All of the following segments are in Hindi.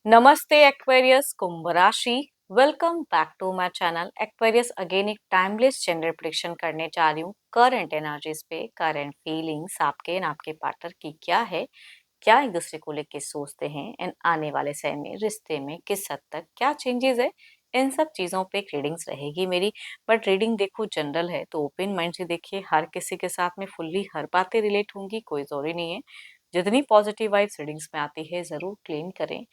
नमस्ते एक्वेरियस कुंभ राशि। Welcome back to my channel Aquarius. Again एक टाइमलेस जेंडर प्रेडिक्शन करने जा रही हूँ करंट एनर्जीज पे, करंट फीलिंग्स आपके एंड आपके पार्टनर की क्या है, क्या एक दूसरे को लेके सोचते हैं एंड आने वाले समय में रिश्ते में किस हद तक क्या चेंजेस है, इन सब चीजों पे एक रीडिंग्स रहेगी मेरी। बट रीडिंग देखो जनरल है तो ओपन माइंड से देखिए, हर किसी के साथ में फुल्ली हर बातें रिलेट होंगी, कोई जरूरी नहीं है। जितनी पॉजिटिव वाइब्स रीडिंग्स में आती है जरूर क्लेम करें।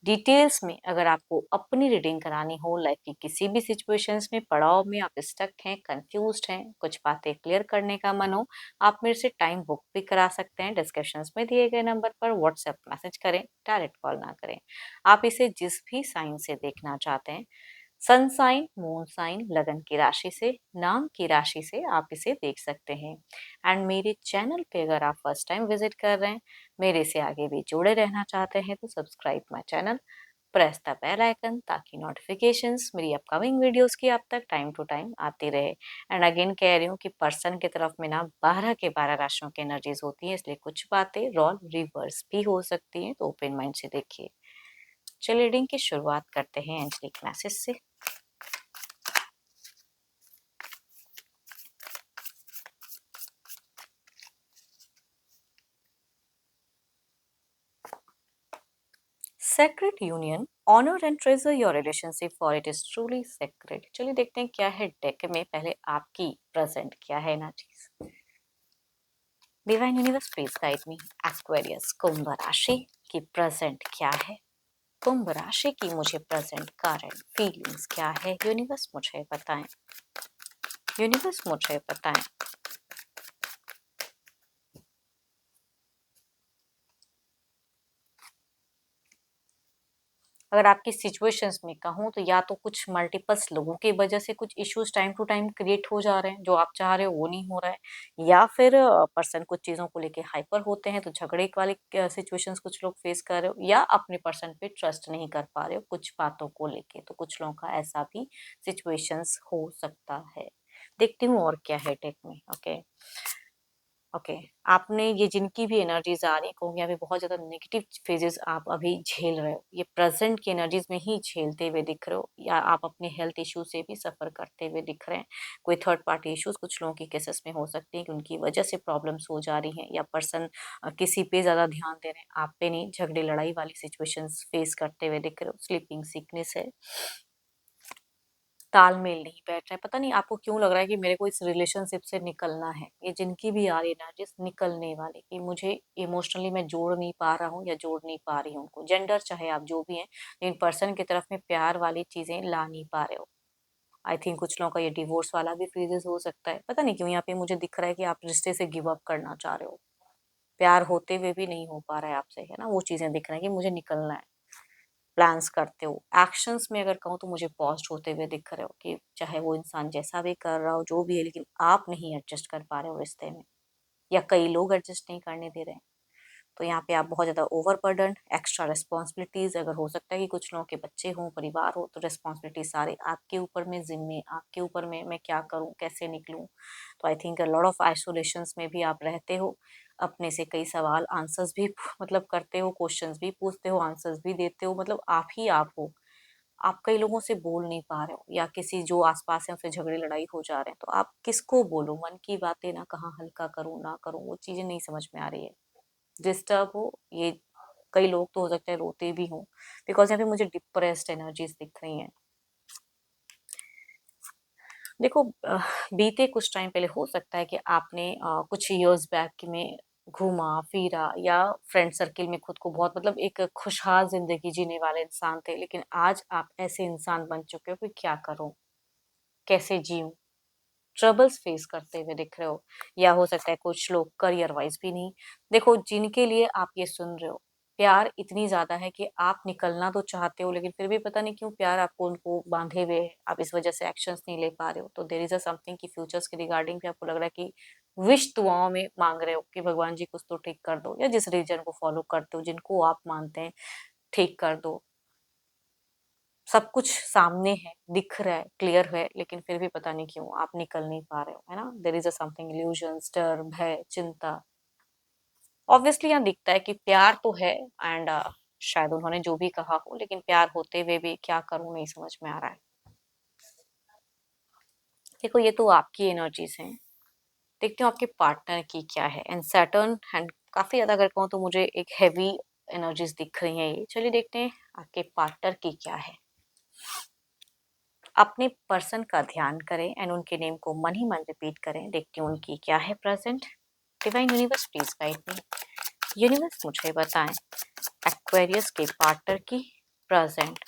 डिटेल्स में अगर आपको अपनी रीडिंग करानी हो, लाइफ की किसी भी सिचुएशंस में, पड़ाव में आप स्टक हैं, कंफ्यूज्ड हैं, कुछ बातें क्लियर करने का मन हो, आप मेरे से टाइम बुक भी करा सकते हैं। डिस्क्रिप्शंस में दिए गए नंबर पर व्हाट्सएप मैसेज करें, डायरेक्ट कॉल ना करें। आप इसे जिस भी साइन से देखना चाहते हैं, सन साइन, मून साइन, लगन की राशि से, नाम की राशि से आप इसे देख सकते हैं। एंड मेरे चैनल पे अगर आप फर्स्ट टाइम विजिट कर रहे हैं, मेरे से आगे भी जुड़े रहना चाहते हैं, तो subscribe my channel, press the bell icon, ताकि नोटिफिकेशंस मेरी अपकमिंग वीडियोस की आप तक टाइम टू टाइम आती रहे। एंड अगेन कह रही हूँ कि पर्सन की तरफ में ना 12 के 12 राशियों की एनर्जीज होती हैं, इसलिए कुछ बातें रॉल रिवर्स भी हो सकती हैं, तो ओपन माइंड से देखिए। चलिए रीडिंग की शुरुआत करते हैं एंजलिक मैसेज से। Sacred union, honour and treasure your relationship for it is truly sacred. चलिए देखते हैं क्या है डेक में। पहले आपकी प्रेजेंट क्या है ना चीज। Divine universe please guide me. Aquarius कुंभ राशि की प्रेजेंट क्या है, कुंभ राशि की मुझे प्रेजेंट करंट फीलिंग्स क्या है, यूनिवर्स मुझे बताएं, यूनिवर्स मुझे बताएं। अगर आपकी सिचुएशंस में कहूँ तो या तो कुछ मल्टीपल्स लोगों की वजह से कुछ issues time to time create हो जा रहे हैं, जो आप चाह रहे हो वो नहीं हो रहा है, या फिर पर्सन कुछ चीजों को लेके हाइपर होते हैं तो झगड़े वाली सिचुएशंस कुछ लोग फेस कर रहे हो, या अपने पर्सन पे ट्रस्ट नहीं कर पा रहे हो कुछ बातों को लेके, तो कुछ लोगों का ऐसा भी सिचुएशंस हो सकता है। देखती हूँ और क्या है टेक में। ओके ओके, आपने ये जिनकी भी एनर्जीज आ रही कहूँगी, अभी बहुत ज्यादा नेगेटिव फेजेस आप अभी झेल रहे हो, ये प्रेजेंट की एनर्जीज में ही झेलते हुए दिख रहे हो, या आप अपने हेल्थ इश्यू से भी सफर करते हुए दिख रहे हैं। कोई थर्ड पार्टी इश्यूज कुछ लोगों के केसेस में हो सकते हैं कि उनकी वजह से प्रॉब्लम्स हो जा रही हैं, या पर्सन किसी पे ज्यादा ध्यान दे रहे हैं, आप पे नहीं, झगड़े लड़ाई वाली सिचुएशंस फेस करते हुए दिख रहे हो। स्लीपिंग सिकनेस है, तालमेल नहीं बैठ रहा है, पता नहीं आपको क्यों लग रहा है कि मेरे को इस रिलेशनशिप से निकलना है। ये जिनकी भी आ रही है ना, जिस निकलने वाले कि मुझे इमोशनली मैं जोड़ नहीं पा रहा हूँ या जोड़ नहीं पा रही हूँ उनको, जेंडर चाहे आप जो भी हैं, लेकिन पर्सन की तरफ में प्यार वाली चीजें ला नहीं पा रहे हो। आई थिंक कुछ लोगों का ये डिवोर्स वाला भी फेजेस हो सकता है, पता नहीं क्यों यहाँ पे मुझे दिख रहा है कि आप रिश्ते से गिव अप करना चाह रहे हो, प्यार होते हुए भी नहीं हो पा रहा है आपसे, है ना, वो चीजें दिख रहा है कि मुझे निकलना है। प्लान्स करते हो, एक्शंस में अगर कहूँ तो मुझे पॉस्ट होते हुए दिख रहे हो कि चाहे वो इंसान जैसा भी कर रहा हो जो भी है, लेकिन आप नहीं एडजस्ट कर पा रहे हो रिश्ते में, या कई लोग एडजस्ट नहीं करने दे रहे हैं। तो यहाँ पे आप बहुत ज्यादा ओवर बर्डन, एक्स्ट्रा रिस्पॉन्सिबिलिटीज, अगर हो सकता है कि कुछ लोगों के बच्चे हों, परिवार हो, तो रिस्पॉन्सिबिलिटी सारे आपके ऊपर में, जिम्मे आपके ऊपर में, मैं क्या करूँ कैसे निकलूँ। तो I think lot of isolations में भी आप रहते हो, अपने से कई सवाल आंसर्स भी मतलब करते हो, क्वेश्चंस भी पूछते हो, आंसर्स भी देते हो, मतलब आप ही आप हो। आप कई लोगों से बोल नहीं पा रहे हो, या किसी जो आसपास है उससे झगड़े लड़ाई हो जा रहे हैं, तो आप किसको बोलो, मन की बातें ना कहाँ हल्का करूँ ना करूँ, वो चीजें नहीं समझ में आ रही है। डिस्टर्ब हो ये, कई लोग तो हो सकता है रोते भी हों, बिकॉज यहाँ पे मुझे डिप्रेस्ड एनर्जीज दिख रही हैं। देखो बीते कुछ टाइम पहले हो सकता है कि आपने कुछ इयर्स बैक में घूमा फिरा, या फ्रेंड सर्किल में खुद को बहुत मतलब एक खुशहाल जिंदगी जीने वाले इंसान थे, लेकिन आज आप ऐसे इंसान बन चुके हो कि क्या करूं, कैसे जीऊं, ट्रबल्स फेस करते हुए दिख रहे हो। या हो सकता है कुछ लोग करियर वाइज भी नहीं। देखो जिनके लिए आप ये सुन रहे हो, प्यार इतनी ज्यादा है कि आप निकलना तो चाहते हो, लेकिन फिर भी पता नहीं क्यों प्यार आपको उनको बांधे हुए है, आप इस वजह से एक्शंस नहीं ले पा रहे हो। तो देर इज अ समथिंग की फ्यूचर्स के रिगार्डिंग भी आपको लग रहा है कि विश दुआओं में मांग रहे हो कि भगवान जी कुछ तो ठीक कर दो, या जिस रीजन को फॉलो करते हो, जिनको आप मानते हैं, ठीक कर दो। सब कुछ सामने है, दिख रहा है, क्लियर है, लेकिन फिर भी पता नहीं क्यों आप निकल नहीं पा रहे हो, है ना। There is a something illusion, डर, भय, चिंता। ऑब्वियसली यहाँ दिखता है कि प्यार तो है, एंड शायद उन्होंने जो भी कहा हो, लेकिन प्यार होते हुए भी क्या करूं नहीं समझ में आ रहा है। देखो ये तो आपकी एनर्जीज हैं, देखती हूँ आपके पार्टनर की क्या है। एंड सैटर्न एंड काफी ज्यादा अगर कहूँ तो मुझे एक हैवी एनर्जीज दिख रही हैं ये। चलिए देखते हैं आपके पार्टनर की क्या है। अपने पर्सन का ध्यान करें एंड उनके नेम को मन ही मन रिपीट करें। देखती हूँ उनकी क्या है present. Divine universe please guide me. Universe मुझे बताएं एक्वेरियस के पार्टनर की प्रेजेंट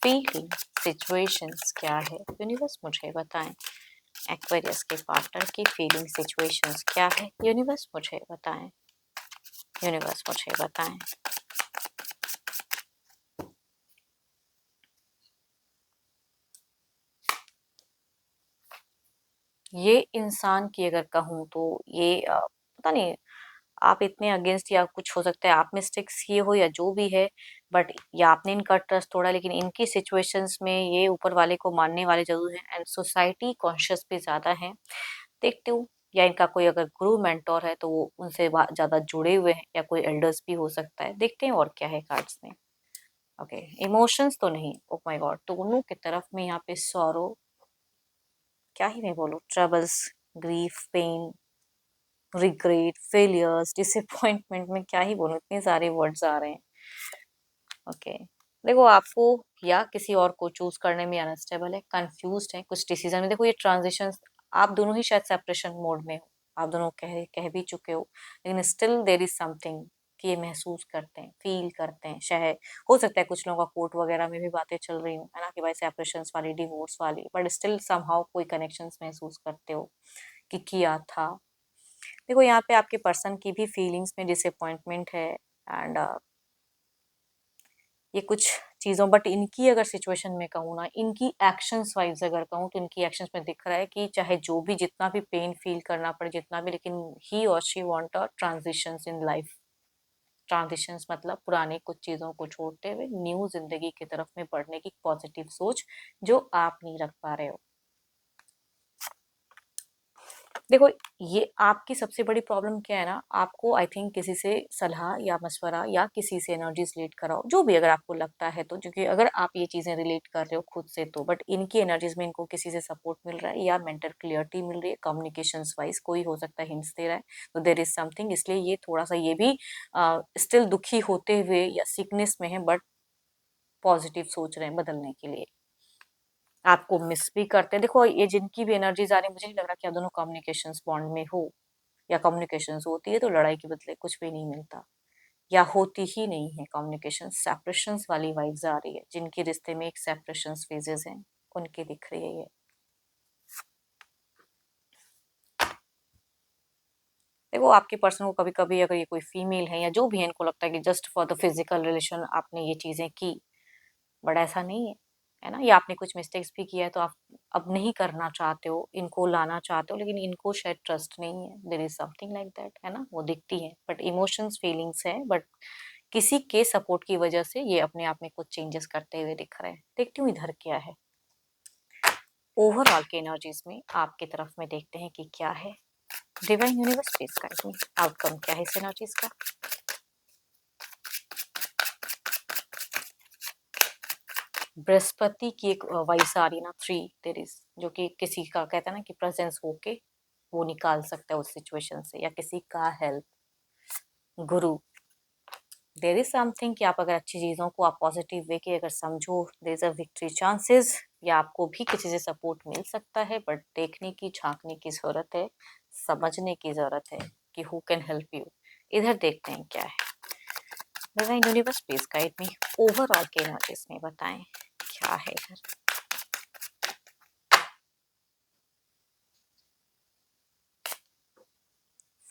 फीलिंग सिचुएशंस क्या है। यूनिवर्स मुझे बताएं एक्वेरियस के पार्टनर की फीलिंग सिचुएशंस क्या है। यूनिवर्स मुझे बताएं। यूनिवर्स मुझे बताएं। ये इंसान की अगर कहूँ तो ये पता नहीं आप इतने अगेंस्ट या कुछ हो सकता है आप मिस्टेक्स किए हो या जो भी है, बट या आपने इनका ट्रस्ट तोड़ा, लेकिन इनकी सिचुएशंस में ये ऊपर वाले को मानने वाले जरूर हैं एंड सोसाइटी कॉन्शियस भी ज्यादा है। देखती हूँ या इनका कोई अगर गुरु मेंटोर है तो वो उनसे ज्यादा जुड़े हुए हैं या कोई एल्डर्स भी हो सकता है। देखते हैं और क्या है कार्ड्स में। ओके इमोशंस तो नहीं, ओ माय गॉड, दोनों की तरफ में यहाँ पे सॉरो, क्या ही मैं बोलूँ, troubles, grief, pain, regret, failures, disappointment में क्या ही बोलूं, इतने सारे वर्ड्स आ रहे हैं। ओके देखो आपको या किसी और को चूज करने में अनस्टेबल है, कंफ्यूज्ड है कुछ डिसीजन में। देखो ये ट्रांजिशन आप दोनों ही शायद सेपरेशन मोड में हो, आप दोनों कह भी चुके हो, लेकिन स्टिल देर इज समथिंग कि ये महसूस करते हैं, फील करते हैं। शायद हो सकता है कुछ लोगों का कोर्ट वगैरह में भी बातें चल रही हो, है ना, कि भाई सेपरेशन वाली, डिवोर्स वाली, बट स्टिल समहाउ कोई कनेक्शन महसूस करते हो कि किया था। देखो यहाँ पे आपके पर्सन की भी फीलिंग्स में डिसअपॉइंटमेंट है एंड ये कुछ चीज़ों, बट इनकी अगर सिचुएशन में कहूँ ना, इनकी एक्शंस वाइज अगर कहूँ तो इनकी एक्शंस में दिख रहा है कि चाहे जो भी जितना भी पेन फील करना पड़े जितना भी, लेकिन ही और she want a transitions in life. Transitions मतलब पुरानी कुछ चीज़ों को छोड़ते हुए न्यू जिंदगी की तरफ में बढ़ने की पॉजिटिव सोच जो आप नहीं रख पा रहे हो। देखो ये आपकी सबसे बड़ी प्रॉब्लम क्या है ना, आपको आई थिंक किसी से सलाह या मशवरा या किसी से एनर्जीज रिलेट कराओ, जो भी अगर आपको लगता है तो, क्योंकि अगर आप ये चीजें रिलेट कर रहे हो खुद से तो, बट इनकी एनर्जीज में इनको किसी से सपोर्ट मिल रहा है या मेंटल क्लियरिटी मिल रही है, कम्युनिकेशन वाइज कोई हो सकता है हिंट्स दे रहा है, तो देर इज समथिंग। इसलिए ये थोड़ा सा ये भी स्टिल दुखी होते हुए या सिकनेस में है, बट पॉजिटिव सोच रहे हैं बदलने के लिए। आपको मिस भी करते हैं। देखो ये जिनकी भी एनर्जीज आ रही है, मुझे नहीं लग रहा कि आप दोनों कम्युनिकेशंस बॉन्ड में हो, या कम्युनिकेशंस होती है तो लड़ाई के बदले कुछ भी नहीं मिलता, या होती ही नहीं है कम्युनिकेशन। सेपरेशंस वाली वाइब्स आ रही है, जिनके रिश्ते में एक सेपरेशंस फेजेस हैं उनकी दिख रही है ये। देखो आपके पर्सन को कभी कभी अगर ये कोई फीमेल है या जो भी है, इनको लगता है कि just for the physical relation आपने ये चीजें की, बट ऐसा नहीं है, है ना। या आपने कुछ मिस्टेक्स भी किया है तो आप अब नहीं करना चाहते हो, इनको लाना चाहते हो, लेकिन इनको शायद ट्रस्ट नहीं है, there is something like that, है ना, वो दिखती है, बट इमोशंस फीलिंग्स है, बट किसी के सपोर्ट की वजह से ये अपने आप में कुछ चेंजेस करते हुए दिख रहे हैं। देखती हूँ इधर क्या है। ओवरऑल के एनर्जीज में आपकी तरफ में देखते हैं कि क्या है। Divine universe please guide me, outcome क्या है इस एनर्जीज का। बृहस्पति की एक वाइस आ रही है ना, थ्री, देर इज, जो कि किसी का कहता है ना कि प्रेजेंस होके वो निकाल सकता है उस सिचुएशन से, या किसी का help, Guru. There is something कि आप अगर अच्छी चीजों को आप पॉजिटिव वे के अगर समझो, there is a victory chances, या आपको भी किसी से सपोर्ट मिल सकता है, बट देखने की झांकने की जरूरत है, समझने की जरूरत है कि हु कैन हेल्प यू। इधर देखते हैं क्या है। Divine universe please guide me, overall के एनर्जीज में बताएं क्या है इधर।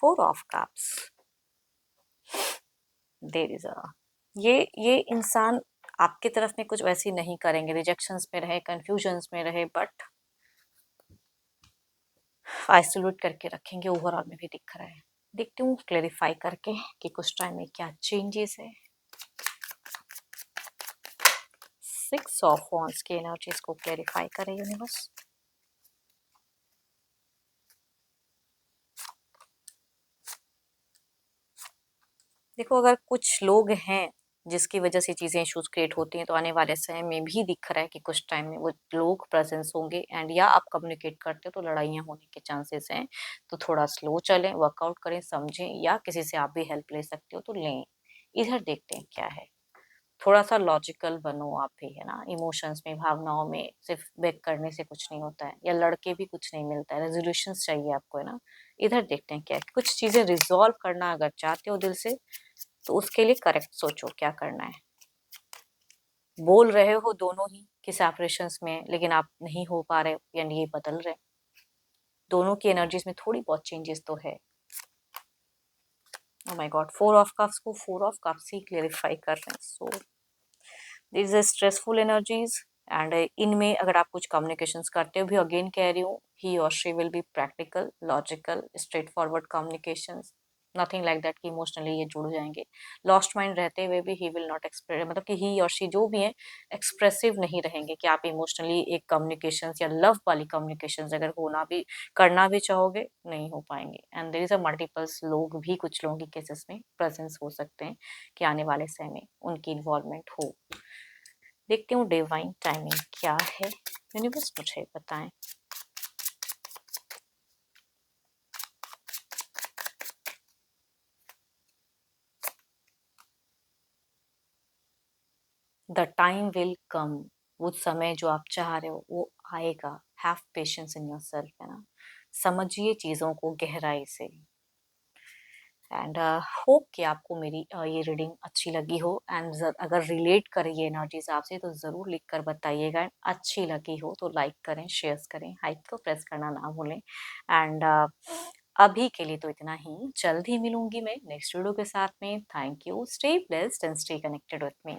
Four of cups, there is a, ये इंसान आपकी तरफ में कुछ वैसी नहीं करेंगे, रिजेक्शंस में रहे, कंफ्यूजन्स में रहे, बट आइसोलेट करके रखेंगे, ओवरऑल में भी दिख रहा है। देखती हूँ क्लेरिफाई करके कि कुछ टाइम में क्या चेंजेस है। सिक्स ऑफ वॉन्ड्स की एनर्जीज को क्लेरिफाई करें यूनिवर्स। देखो अगर कुछ लोग हैं जिसकी वजह से चीज़ें इश्यूज क्रिएट होती हैं, तो आने वाले समय में भी दिख रहा है कि कुछ टाइम में वो लोग प्रेजेंस होंगे एंड या आप कम्युनिकेट करते हो तो लड़ाइयाँ होने के चांसेस हैं। तो थोड़ा स्लो चलें, वर्कआउट करें, समझें, या किसी से आप भी हेल्प ले सकते हो तो लें। इधर देखते हैं क्या है। थोड़ा-सा लॉजिकल बनो आप भी, है ना? इमोशंस में, भावनाओं में सिर्फ़ बेग करने से कुछ नहीं होता है, या लड़ के भी कुछ नहीं मिलता है, रेज़ोल्यूशंस चाहिए आपको, है ना? इधर देखते हैं क्या है। कुछ चीज़ें रिज़ॉल्व करना अगर चाहते हो दिल से, तो उसके लिए करेक्ट सोचो क्या करना है। बोल रहे हो दोनों ही कि सेपरेशंस में, लेकिन आप नहीं हो पा रहे यानी ये बदल रहे। दोनों की एनर्जीज़ में थोड़ी बहुत चेंजेस तो है। Oh my God! 4 of cups को 4 ऑफ कप्स ही क्लेरिफ़ाई कर रहे हैं। So this is stressful energies and इनमें अगर आप कुछ कम्युनिकेशंस करते हो भी, अगेन कह रही हूँ, ही और she will be practical, logical, straight forward communications, nothing like that कि इमोशनली ये जुड़ जाएंगे। लॉस्ट माइंड रहते हुए भी ही विल नॉट एक्सप्रेस, मतलब कि ही और शी जो भी है एक्सप्रेसिव नहीं रहेंगे कि आप इमोशनली एक कम्युनिकेशंस या लव वाली कम्युनिकेशंस अगर होना भी करना भी चाहोगे नहीं हो पाएंगे। And there is a multiples लोग भी, कुछ लोगों की केसेस में प्रेजेंस हो सकते हैं कि आने वाले समय में उनकी इन्वॉल्वमेंट हो। देखती हूँ डिवाइन टाइमिंग क्या है, यूनिवर्स मुझे बताएं। द टाइम विल कम, वो समय जो आप चाह रहे हो वो आएगा। हैव पेशेंस इन योरसेल्फ, है ना? समझिए चीज़ों को गहराई से। एंड होप कि आपको मेरी ये रीडिंग अच्छी लगी हो एंड अगर रिलेट करे ये एनर्जीज आपसे तो ज़रूर लिख कर बताइएगा। अच्छी लगी हो तो लाइक करें, शेयर करें, हाइप को प्रेस करना ना भूलें। एंड अभी के लिए तो इतना ही। जल्द ही मिलूंगी मैं नेक्स्ट वीडियो के साथ में। Thank you, stay blessed and stay connected with me.